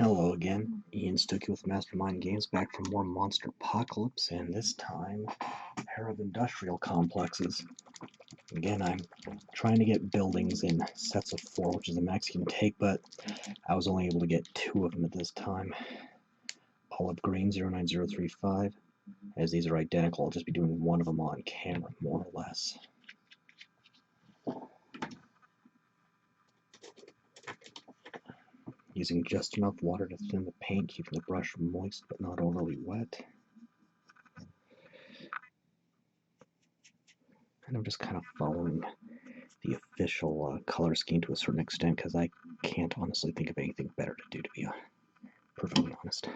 Hello again, Ian Stuckey with Mastermind Games, back for more Monsterpocalypse, and this time, a pair of industrial complexes. Again, I'm trying to get buildings in sets of 4, which is the max you can take, but I was only able to get 2 of them at this time. Olive Green 09035, as these are identical, I'll just be doing one of them on camera, more or less. Using just enough water to thin the paint, keeping the brush moist but not overly wet. And I'm just kind of following the official color scheme to a certain extent because I can't honestly think of anything better to do, to be perfectly honest.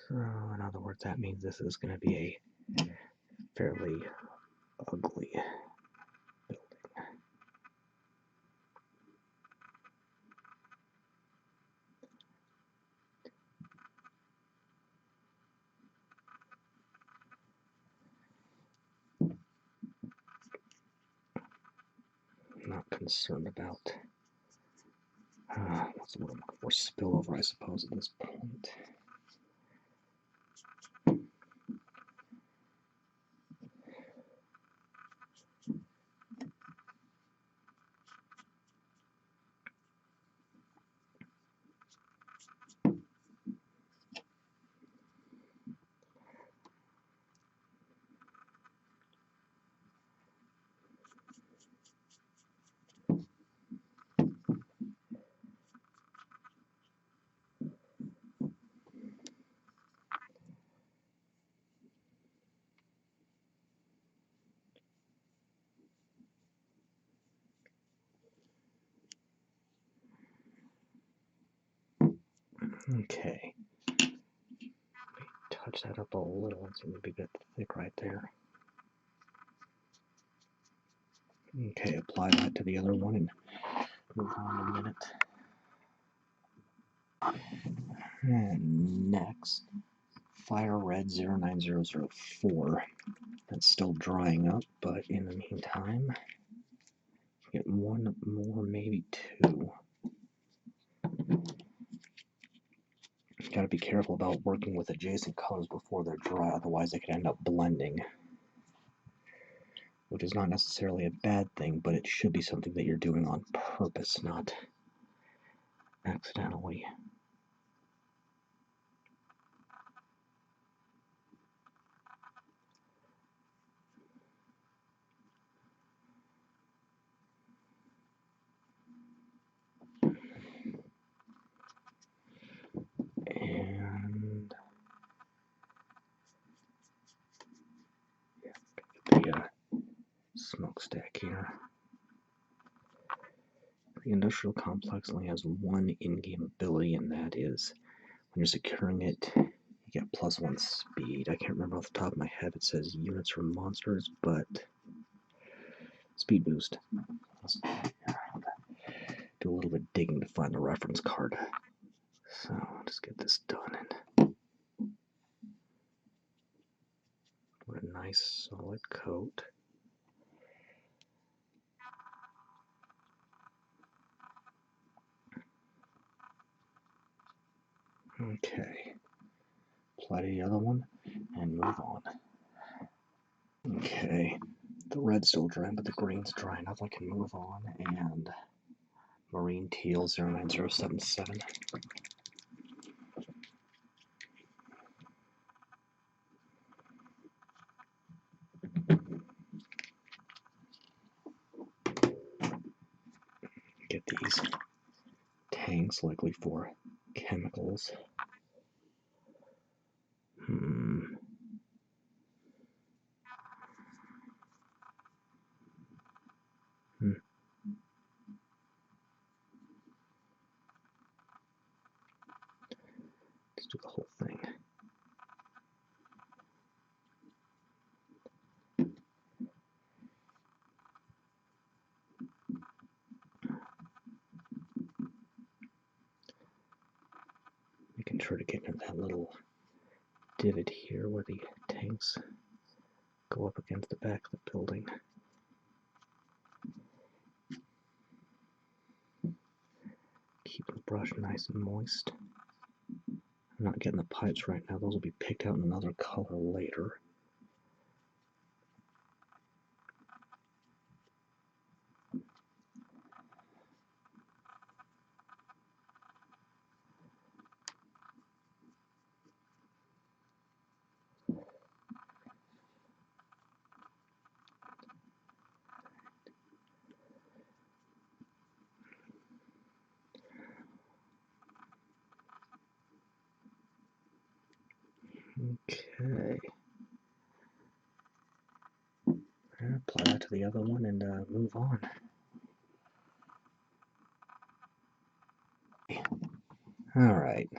So, in other words, that means this is going to be a fairly ugly building. I'm not concerned about what's the word I'm looking for? Spillover, I suppose, at this point. Okay. Touch that up a little. It's going to be a bit thick right there. Okay, apply that to the other one and move on in a minute. And next, Fire Red 09004. That's still drying up, but in the meantime, get one more, maybe 2. Gotta be careful about working with adjacent colors before they're dry, otherwise they could end up blending. Which is not necessarily a bad thing, but it should be something that you're doing on purpose, not accidentally. And yeah, the smokestack here. The industrial complex only has one in-game ability, and that is when you're securing it, you get +1 speed. I can't remember off the top of my head. It says units from monsters, but speed boost. Let's do a little bit of digging to find the reference card. So I'll just get this done and put a nice solid coat. Okay, apply to the other one and move on. Okay, the red's still drying, but the green's dry enough. I can move on. And Marine Teal 09077. Get these tanks, likely for chemicals. Let's do the whole thing. making sure to get into that little divot here where the tanks go up against the back of the building. Keep the brush nice and moist. I'm not getting the pipes right now. Those will be picked out in another color later. Okay. Apply that to the other one and move on. Alright,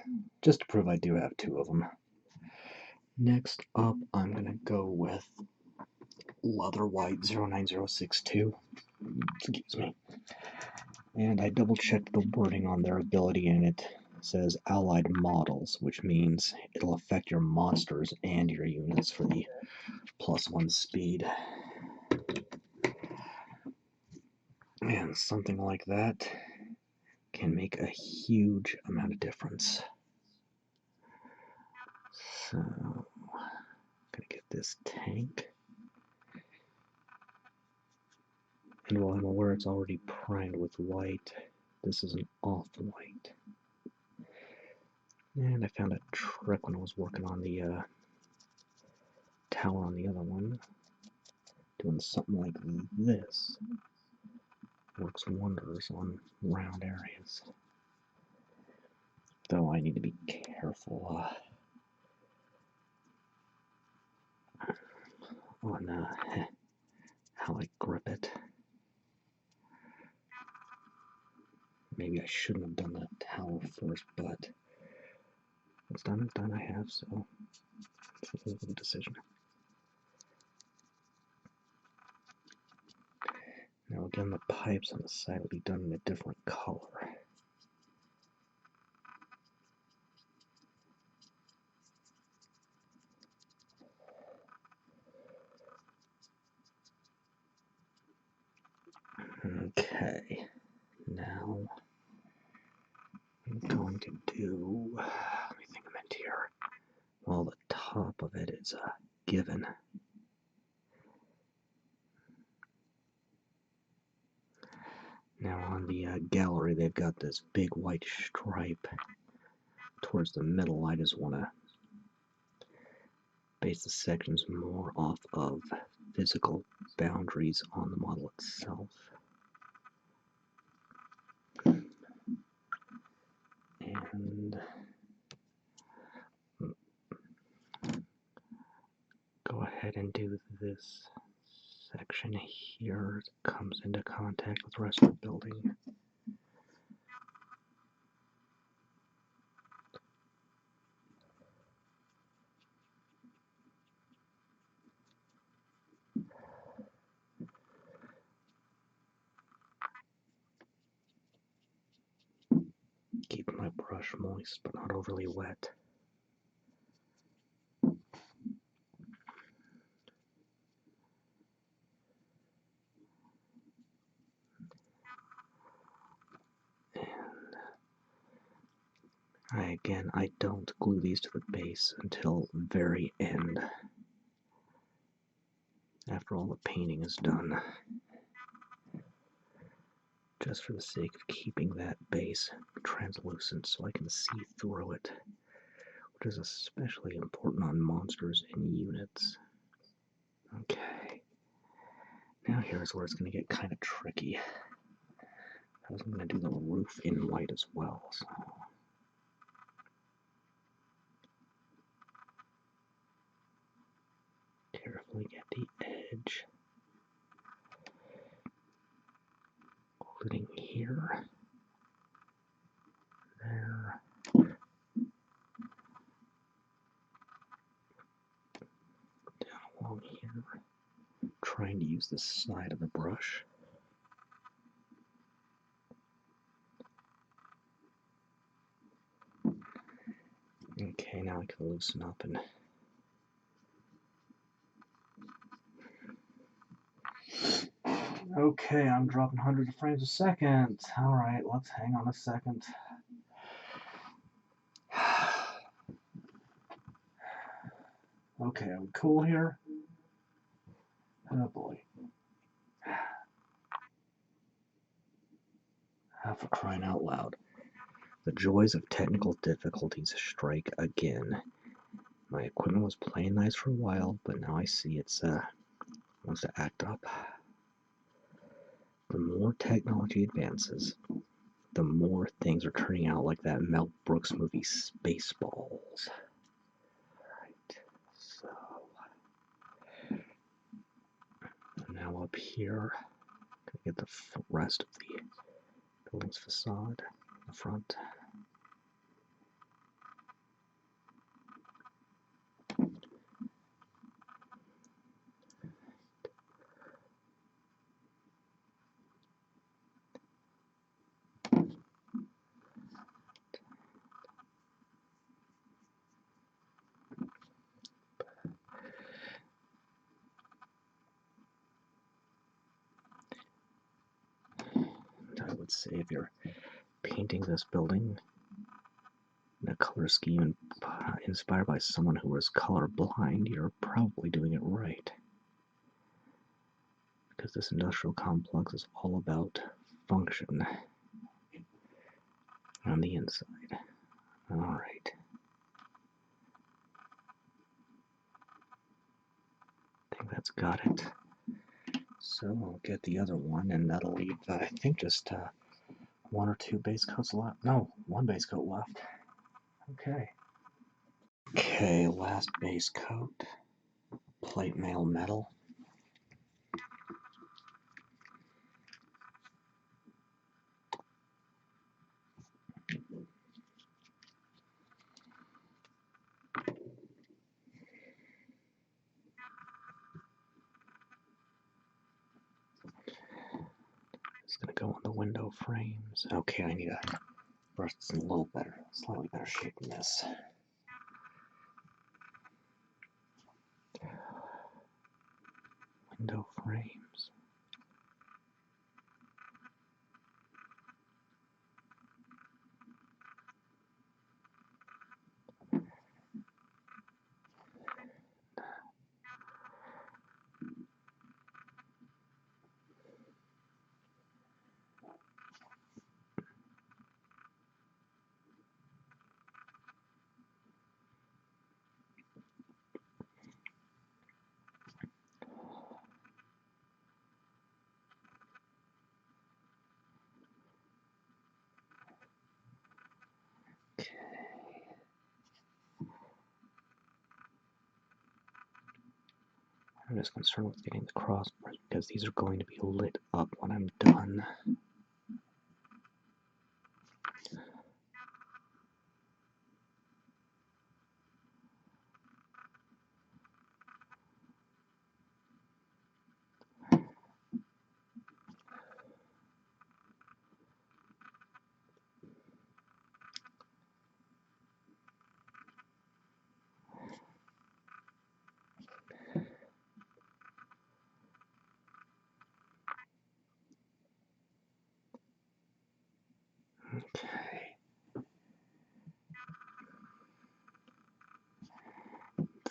just to prove I do have two of them. Next up, I'm going to go with Leather White 09062. Excuse me. And I double checked the wording on their ability, and it says allied models, which means it'll affect your monsters and your units for the +1 speed. And something like that can make a huge amount of difference. So, I'm gonna get this tank. And while I'm aware it's already primed with white, this is an off-white. And I found a trick when I was working on the tower on the other one. Doing something like this works wonders on round areas. Though I need to be careful on how I grip it. Maybe I shouldn't have done the tower first, but what's done is done. I have, so it's a good decision. Now again, the pipes on the side will be done in a different color. Okay, now I'm going to do, let me think a minute here. Well, the top of it is given. Now on the gallery, they've got this big white stripe towards the middle. I just want to base the sections more off of physical boundaries on the model itself. And go ahead and do this section here. It comes into contact with the rest of the building. Keep my brush moist but not overly wet. And I don't glue these to the base until very end, after all the painting is done, just for the sake of keeping that base translucent so I can see through it, which is especially important on monsters and units. Okay, now here's where it's going to get kind of tricky. I was going to do the roof in white as well, so carefully get the edge, including here, there, down along here, trying to use the side of the brush. Okay, now I can loosen up and... Okay, I'm dropping hundreds of frames a second. Alright, let's hang on a second. Okay, are we cool here? Oh boy. For crying out loud. The joys of technical difficulties strike again. My equipment was playing nice for a while, but now I see it's wants to act up. The more technology advances, the more things are turning out like that Mel Brooks movie Spaceballs. Alright, so now up here, gonna get the rest of the building's facade, the front. I would say if you're painting this building in a color scheme inspired by someone who was colorblind, you're probably doing it right. Because this industrial complex is all about function on the inside. Alright. I think that's got it. So I'll get the other one, and that'll leave, I think, just one or two base coats left. No, one base coat left. Okay. Okay, last base coat. Plate mail metal. It's gonna go on the window frames. Okay, I need a brush that's in a little better, slightly better shape than this. Window frames. I'm just concerned with getting the crossbars because these are going to be lit up when I'm done. Okay.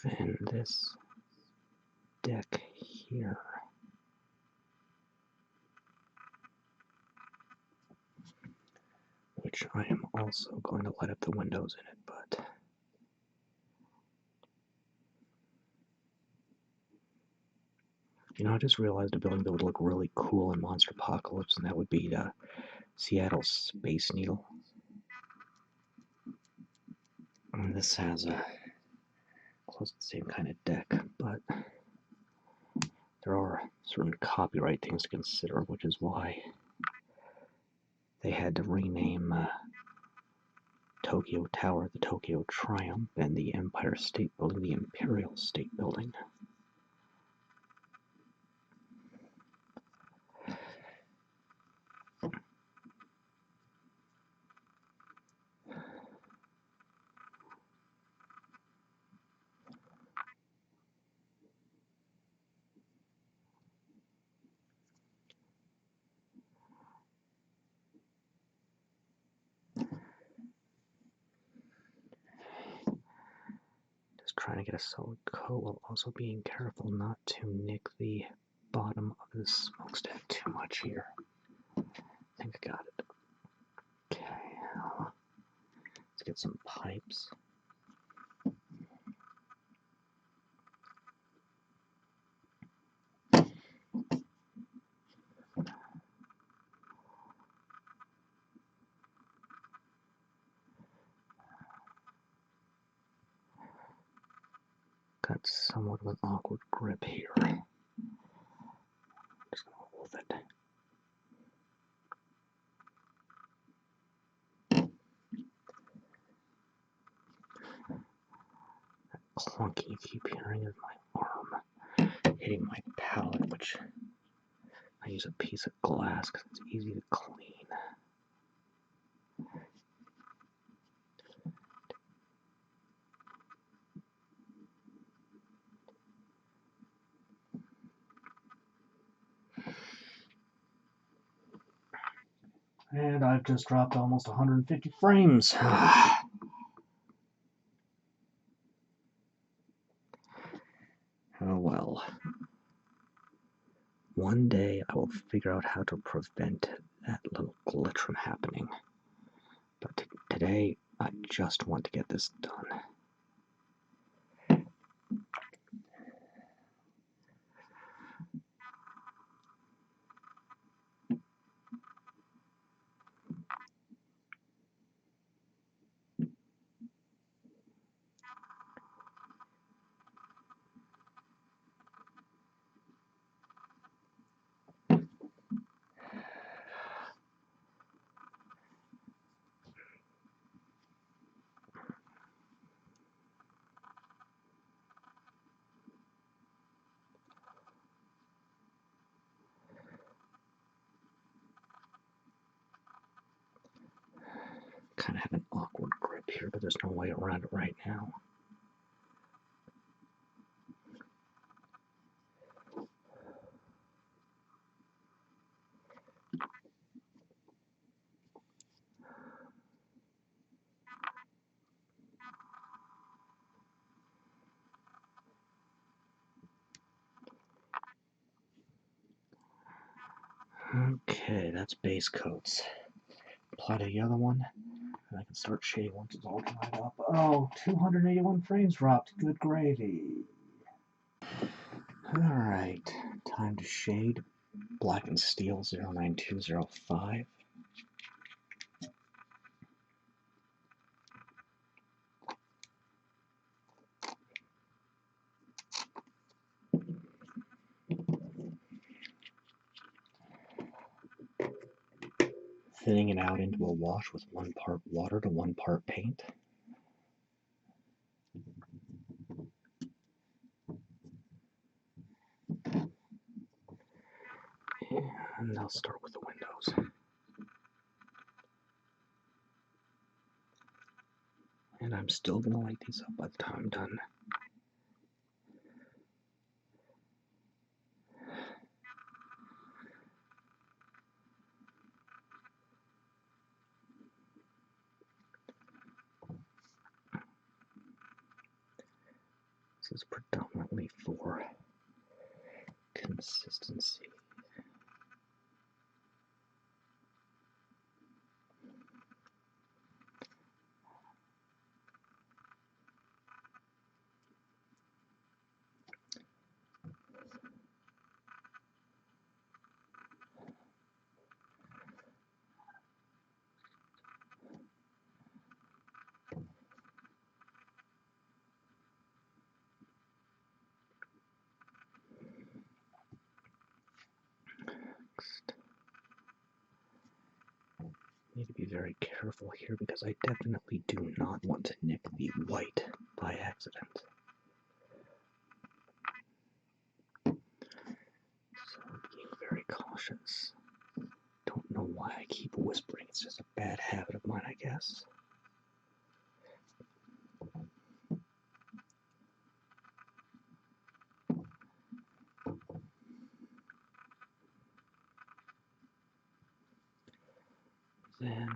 Then this deck here. Which I am also going to light up the windows in it, but I just realized a building that would look really cool in Monsterpocalypse, and that would be the Seattle Space Needle. And this has a close to the same kind of deck, but there are certain copyright things to consider, which is why they had to rename Tokyo Tower the Tokyo Triumph and the Empire State Building the Imperial State Building. trying to get a solid coat while also being careful not to nick the bottom of the smokestack too much here. I think I got it. Okay, let's get some pipes. Got somewhat of an awkward grip here. Just gonna hold it. That clunky you keep hearing is my arm hitting my palette, which I use a piece of glass because it's easy to clean. And I've just dropped almost 150 frames. Oh well. One day I will figure out how to prevent that little glitch from happening. But today I just want to get this done. Kind of have an awkward grip here, but there's no way around it right now. Okay, that's base coats. Apply to the other one, and I can start shading once it's all dried up. Oh, 281 frames dropped. Good gravy. Alright, time to shade. Blackened Steel 09205. Thinning it out into a wash with 1 part water to 1 part paint. And I'll start with the windows. And I'm still going to light these up by the time I'm done. This is predominantly for consistency. Need to be very careful here because I definitely do not want to nick the white by accident. So being very cautious. Don't know why I keep whispering, it's just a bad habit of mine, I guess. Then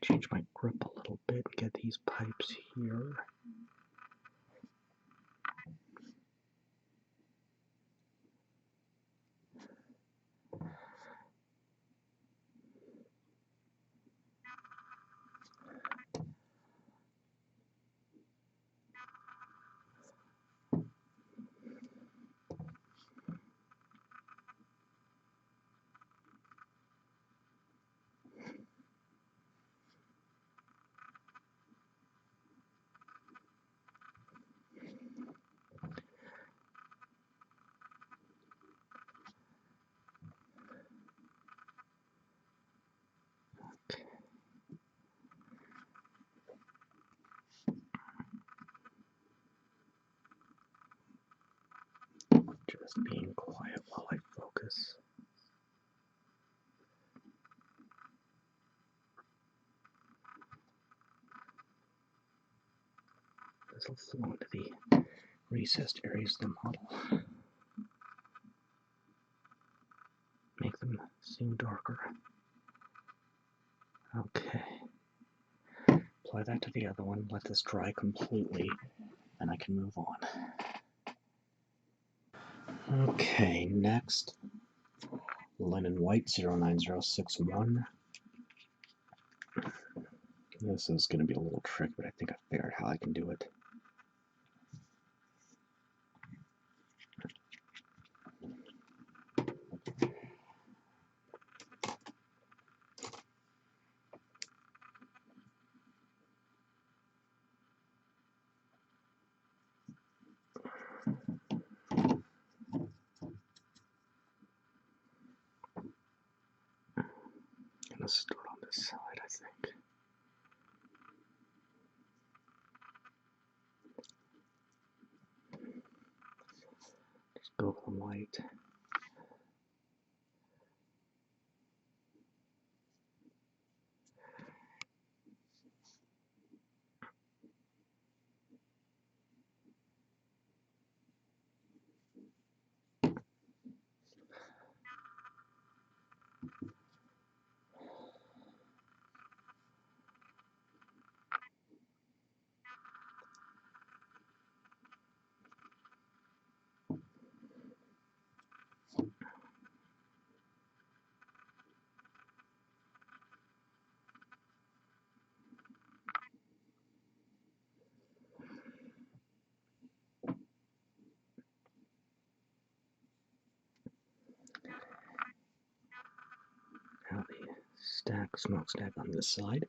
change my grip a little bit. ahead and get these pipes here. Just being quiet while I focus. This will flow into the recessed areas of the model. Make them seem darker. Okay. Apply that to the other one, let this dry completely, and I can move on. Okay, next, linen white 09061. This is going to be a little tricky, but I think I figured how I can do it. I'm going to start on this side, I think. Just go for the white. Now the smokestack on this side.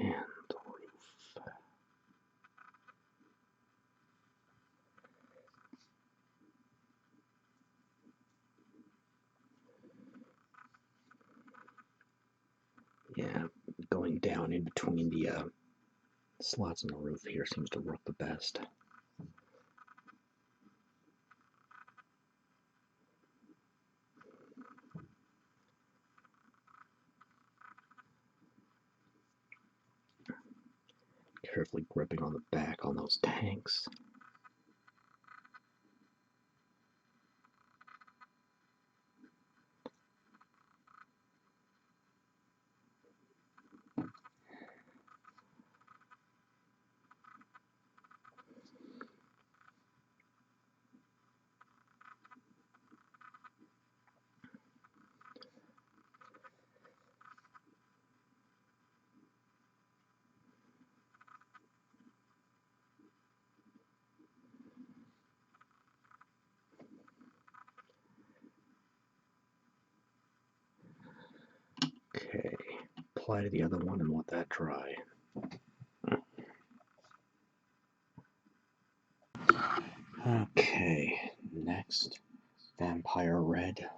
And the roof. Yeah, going down in between the slots in the roof here seems to work the best. Carefully gripping on the back on those tanks. Okay, apply to the other one and let that dry. Okay, next, Vampire Red.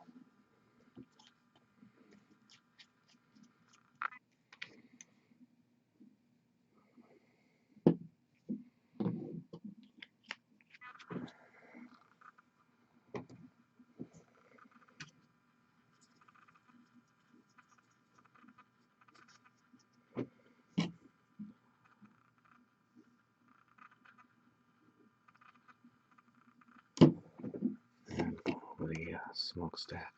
And over the smokestack.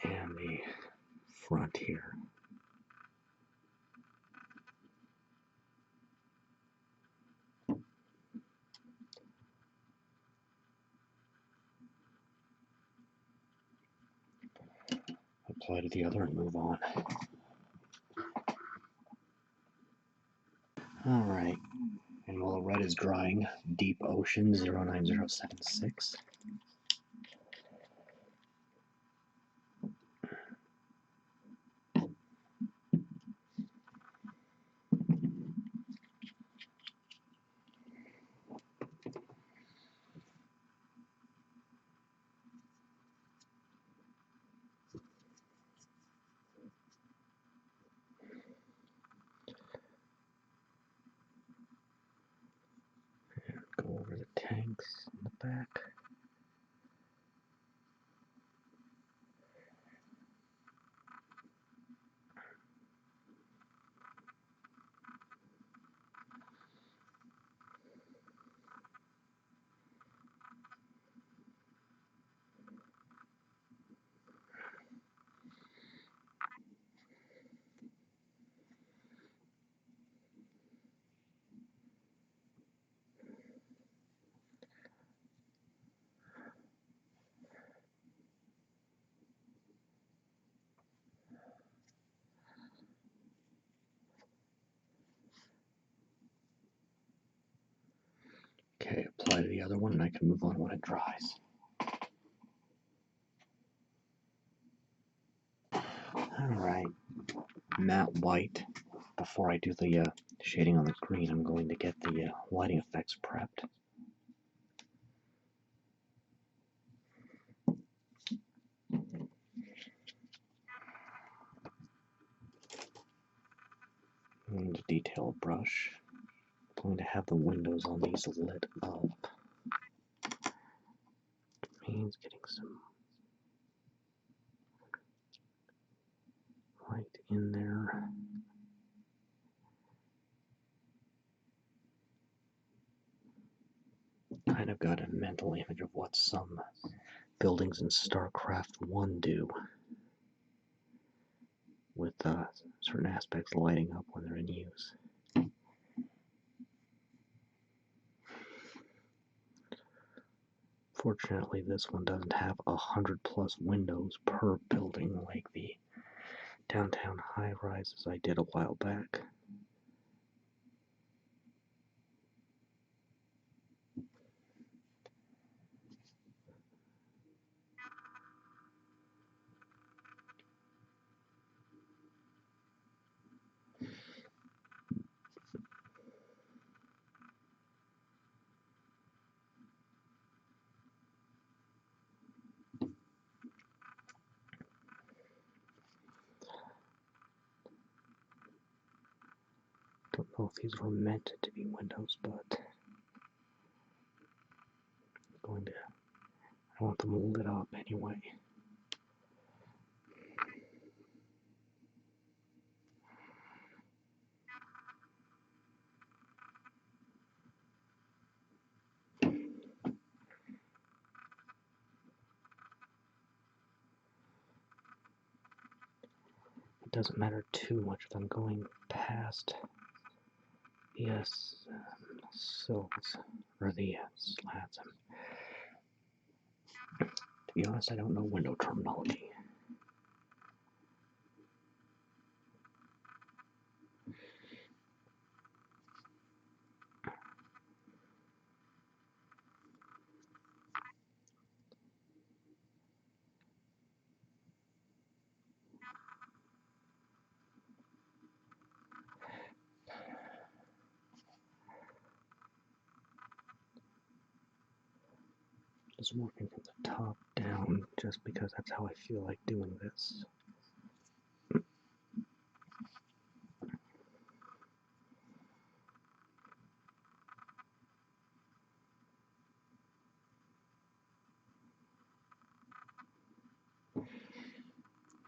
And the front here. Apply to the other and move on. Alright, and while the red is drying, Deep Ocean 09076. Go over the tanks in the back. Okay, apply to the other one and I can move on when it dries. Alright, matte white. Before I do the shading on the green, I'm going to get the lighting effects prepped. And a detail brush. I'm going to have the windows on these lit up. Means getting some light in there. Kind of got a mental image of what some buildings in StarCraft 1 do, with certain aspects lighting up when they're in use. Fortunately, this one doesn't have 100+ windows per building like the downtown high-rises I did a while back. Don't know if these were meant to be windows, but I want them lit up anyway. It doesn't matter too much if I'm going past the sills, or the slats. To be honest, I don't know window terminology. Just working from the top down, just because that's how I feel like doing this.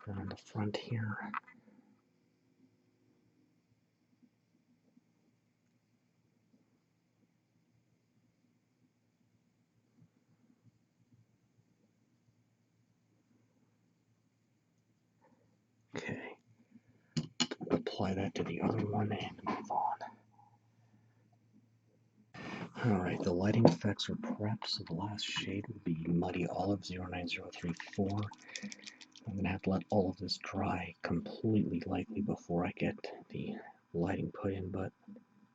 And on the front here, okay, apply that to the other one and move on. Alright, the lighting effects are prepped, so the last shade will be Muddy Olive 09034. I'm going to have to let all of this dry completely lightly before I get the lighting put in, but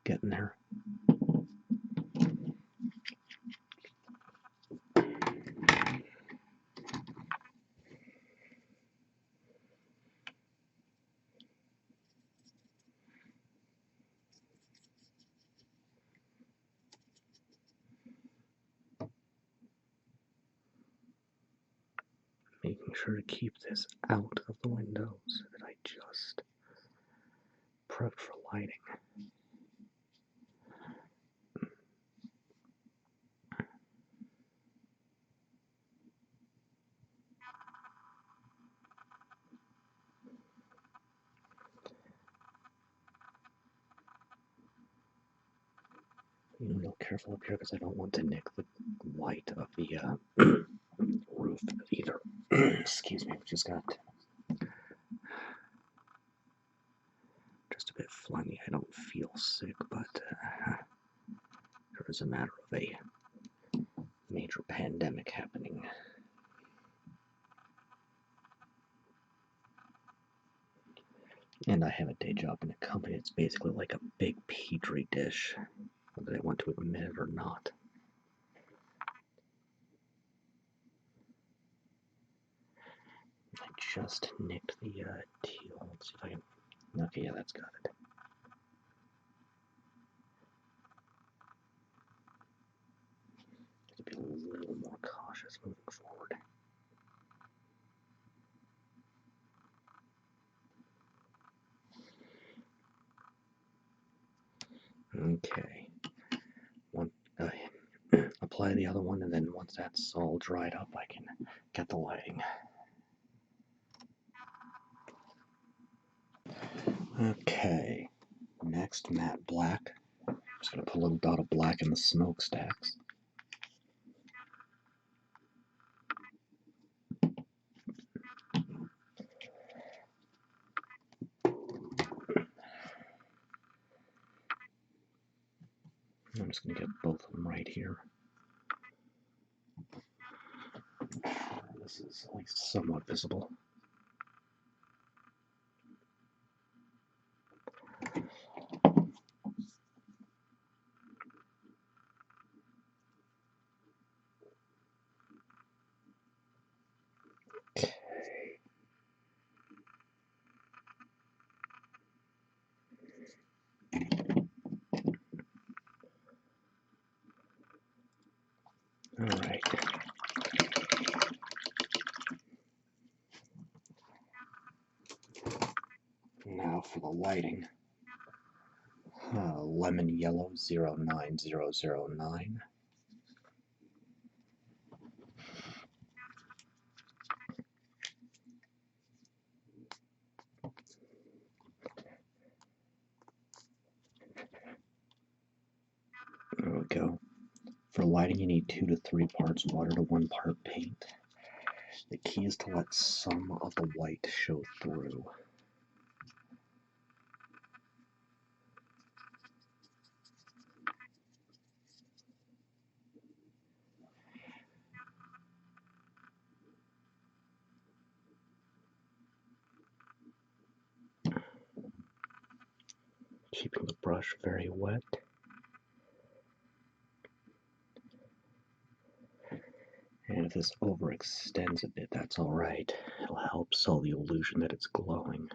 getting there. Making sure to keep this out of the windows that I just prepped for lighting. Being real careful up here because I don't want to nick the white of the roof either. Excuse me, I've just got just a bit phlegmy. I don't feel sick, but there is a matter of a major pandemic happening. And I have a day job in a company that's basically like a big petri dish, whether they want to admit it or not. I just nicked the teal. Let's see if I can. Okay, yeah, that's got it. Have to be a little more cautious moving forward. Okay. Apply the other one, and then once that's all dried up, I can get the lighting. Okay. Next, matte black. I'm just going to put a little dot of black in the smokestacks. I'm just going to get both of them right here. This is at least somewhat visible. Okay. Alright. Now for the lighting. Lemon yellow 09009. There we go. For lighting, you need 2 to 3 parts water to 1 part paint. The key is to let some of the white show through. Keeping the brush very wet. And if this overextends a bit, that's alright. It'll help sell the illusion that it's glowing.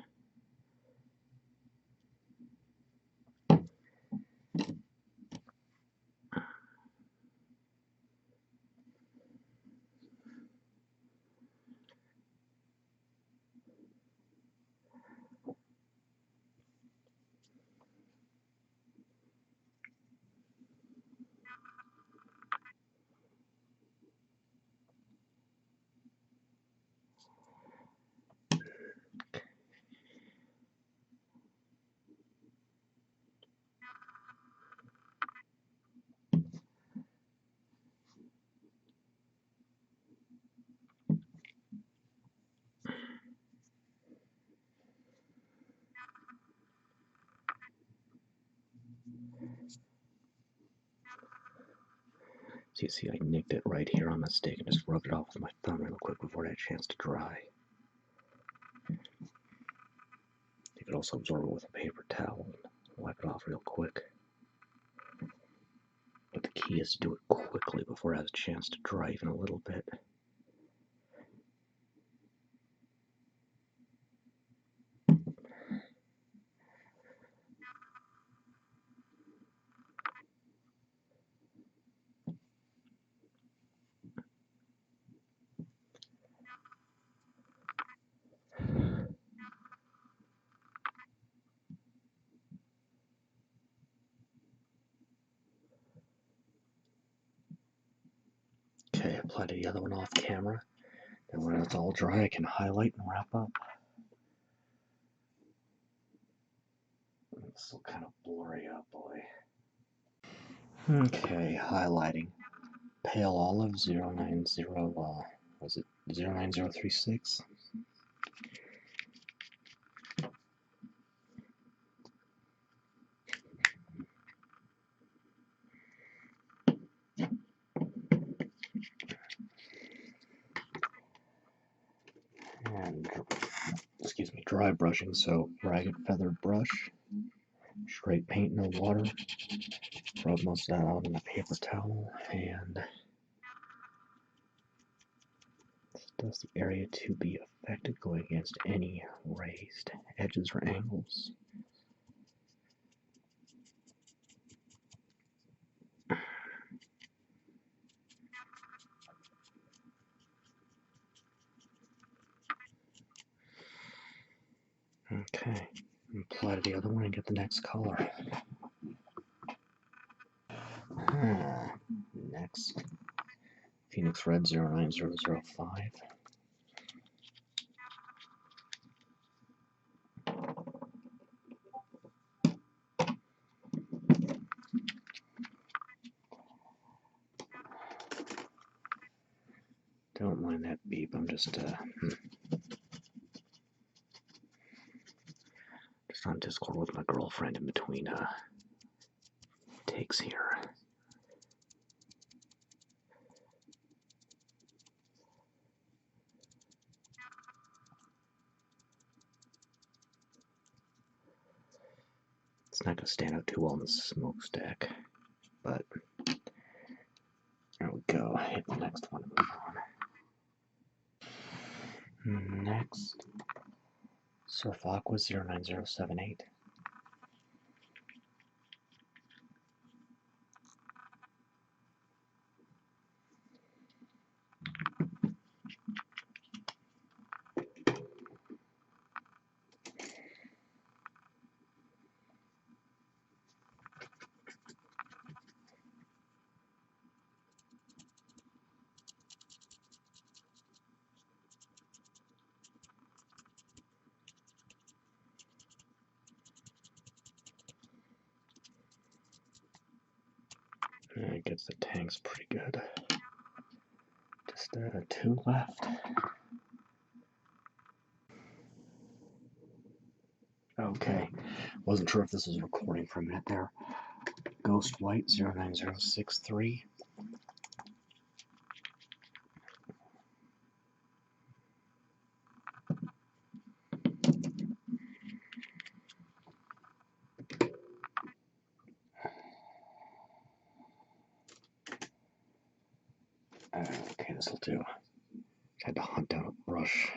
So you see I nicked it right here on mistake and just rubbed it off with my thumb real quick before it had a chance to dry. You could also absorb it with a paper towel and wipe it off real quick. But the key is to do it quickly before it has a chance to dry even a little bit. Okay, apply to the other one off camera. And when it's all dry, I can highlight and wrap up. It's still kind of blurry out, boy. Okay, highlighting. Pale olive 090, was it 09036? And, excuse me, dry brushing, so ragged feathered brush, straight paint, no water, rub most of that out in a paper towel, and this does the area to be affected, going against any raised edges or angles. Okay, apply to the other one and get the next color. Next, Phoenix Red 09005. Don't mind that beep, I'm just on Discord with my girlfriend in between takes here. It's not going to stand out too well in the smokestack, but there we go. Hit the next one and move on. Next, Surf Aqua 09078. It gets the tanks pretty good. Just 2 left. Okay, wasn't sure if this was recording for a minute there. Ghost White 09063. Okay, this'll do. Had to hunt down a brush.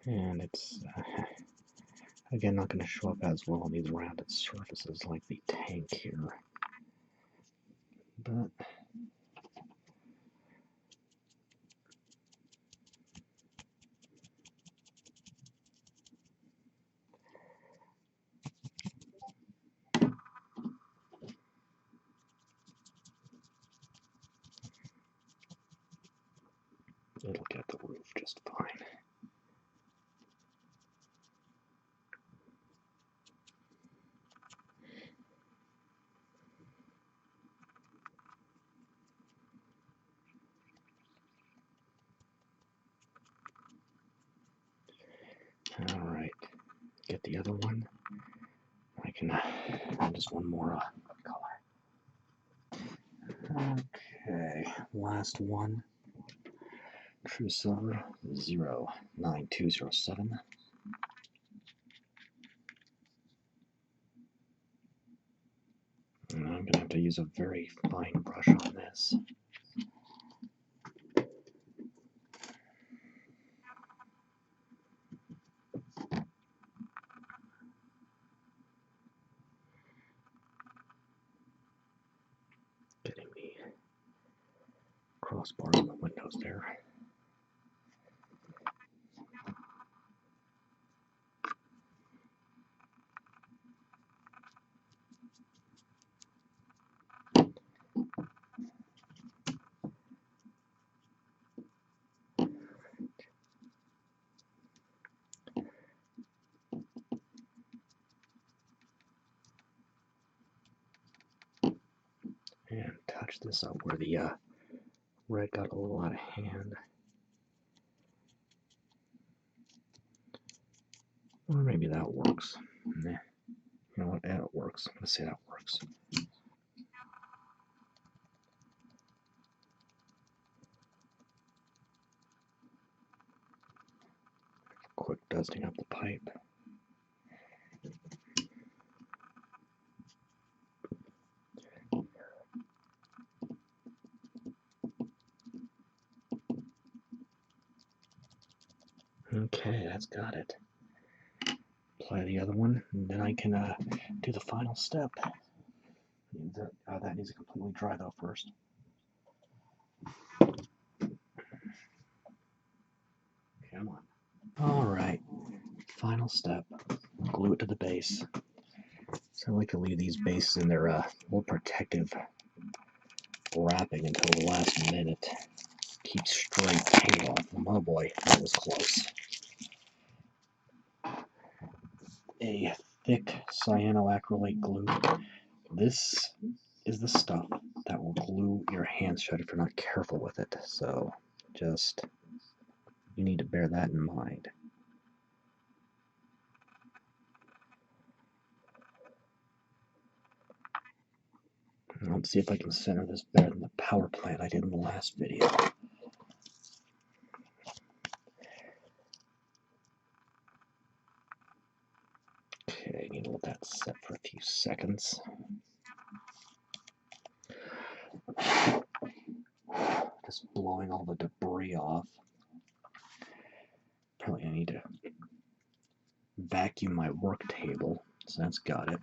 And it's, again, not going to show up as well on these rounded surfaces like the tank here. But It'll get the roof just fine. Alright, get the other one. I can just one more color. Okay, last one. True Silver 09207. And I'm going to have to use a very fine brush on this. Getting the crossbars in the windows there. And touch this up where the red got a little out of hand. Or maybe that works. Nah. You know what? Yeah, it works. I'm going to say that works. Quick dusting up the pipe. Okay, that's got it. Apply the other one, and then I can do the final step. That needs to completely dry though first. Come on. Alright, final step. Glue it to the base. So I like to leave these bases in their little protective wrapping until the last minute. Keep straight paint off them. Oh boy, that was close. A thick cyanoacrylate glue. This is the stuff that will glue your hands shut if you're not careful with it. So just, you need to bear that in mind. Let's see if I can center this better than the power plant I did in the last video. Okay, I need to let that set for a few seconds. Just blowing all the debris off. Probably I need to vacuum my work table, so that's got it.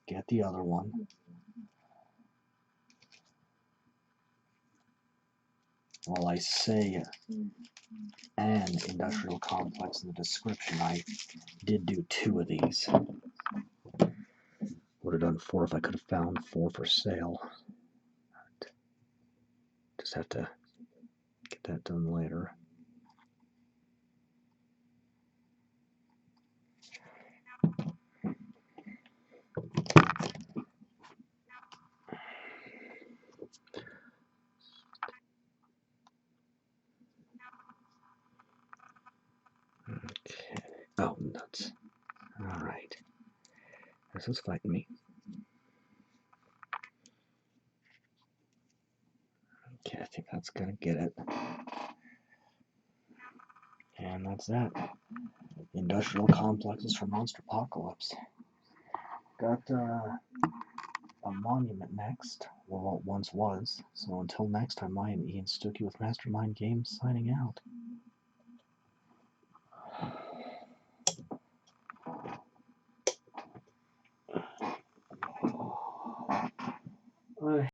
Get the other one. While I say an industrial complex in the description, I did do 2 of these. Would have done 4 if I could have found 4 for sale. Just have to get that done later. Okay. Oh, nuts. Alright. This is fighting me. Okay, I think that's gonna get it. And that's that. Industrial complexes for Monsterpocalypse. Got a monument next, or what once was. So until next time, I am Ian Stuckey with Mastermind Games signing out.